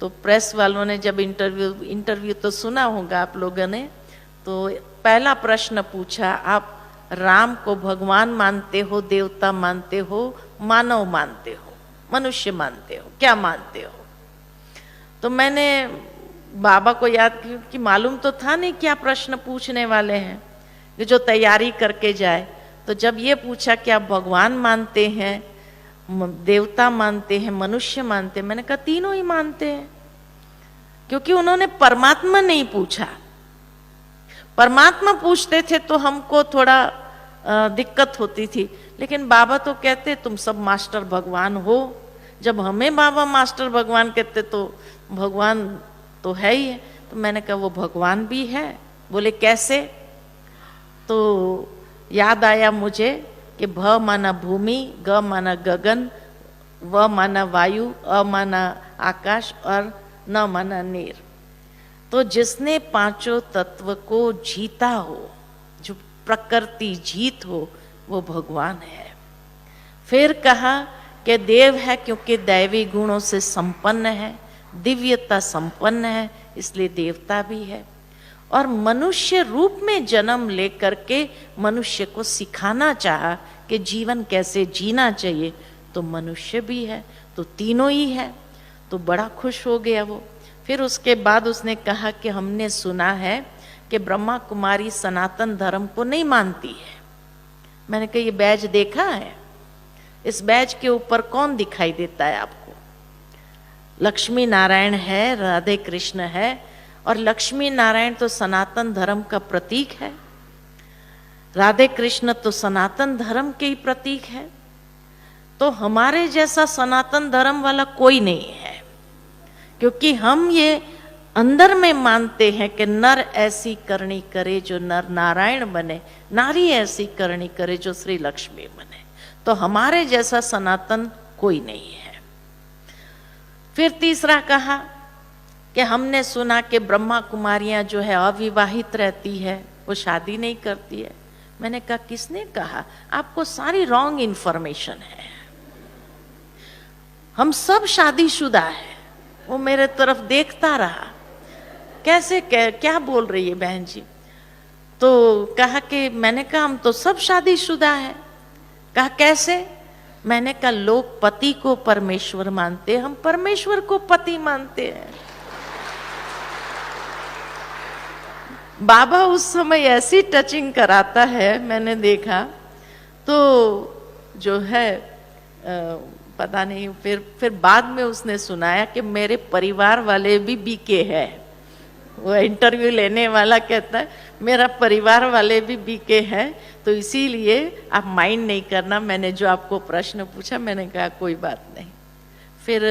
तो प्रेस वालों ने जब इंटरव्यू तो सुना होगा आप लोगों ने, तो पहला प्रश्न पूछा, आप राम को भगवान मानते हो, देवता मानते हो, मानव मानते हो, मनुष्य मानते हो, क्या मानते हो? तो मैंने बाबा को याद किया कि मालूम तो था नहीं क्या प्रश्न पूछने वाले हैं, कि जो तैयारी करके जाए। तो जब ये पूछा कि आप भगवान मानते हैं, देवता मानते हैं, मनुष्य मानते हैं, मैंने कहा तीनों ही मानते हैं, क्योंकि उन्होंने परमात्मा नहीं पूछा। परमात्मा पूछते थे तो हमको थोड़ा दिक्कत होती थी, लेकिन बाबा तो कहते तुम सब मास्टर भगवान हो। जब हमें बाबा मास्टर भगवान कहते तो भगवान तो है ही है। तो मैंने कहा वो भगवान भी है। बोले कैसे? तो याद आया मुझे कि भ माना भूमि, ग माना गगन, व माना वायु, अ माना आकाश और न माना नीर। तो जिसने पांचों तत्व को जीता हो, जो प्रकृति जीत हो, वो भगवान है। फिर कहा कि देव है क्योंकि दैवी गुणों से संपन्न है, दिव्यता संपन्न है, इसलिए देवता भी है। और मनुष्य रूप में जन्म लेकर के मनुष्य को सिखाना चाहा कि जीवन कैसे जीना चाहिए, तो मनुष्य भी है। तो तीनों ही है। तो बड़ा खुश हो गया वो। फिर उसके बाद उसने कहा कि हमने सुना है कि ब्रह्मा कुमारी सनातन धर्म को नहीं मानती है। मैंने कहा ये बैज देखा है? इस बैज के ऊपर कौन दिखाई देता है आपको? लक्ष्मी नारायण है, राधे कृष्ण है, और लक्ष्मी नारायण तो सनातन धर्म का प्रतीक है, राधे कृष्ण तो सनातन धर्म के ही प्रतीक है। तो हमारे जैसा सनातन धर्म वाला कोई नहीं है, क्योंकि हम ये अंदर में मानते हैं कि नर ऐसी करनी करे जो नर नारायण बने, नारी ऐसी करनी करे जो श्री लक्ष्मी बने। तो हमारे जैसा सनातन कोई नहीं है। फिर तीसरा कहा कि हमने सुना कि ब्रह्मा कुमारियां जो है अविवाहित रहती है, वो शादी नहीं करती है। मैंने कहा किसने कहा? आपको सारी रॉन्ग इंफॉर्मेशन है। हम सब शादीशुदा है। वो मेरे तरफ देखता रहा, कैसे क्या बोल रही है बहन जी? तो कहा कि मैंने कहा हम तो सब शादीशुदा है। कहा कैसे? मैंने कहा लोग पति को परमेश्वर मानते, हम परमेश्वर को पति मानते हैं। बाबा उस समय ऐसी टचिंग कराता है, मैंने देखा। तो जो है पता नहीं, फिर बाद में उसने सुनाया कि मेरे परिवार वाले भी बीके हैं। वो इंटरव्यू लेने वाला कहता है मेरा परिवार वाले भी बीके हैं, तो इसीलिए आप माइंड नहीं करना, मैंने जो आपको प्रश्न पूछा। मैंने कहा कोई बात नहीं। फिर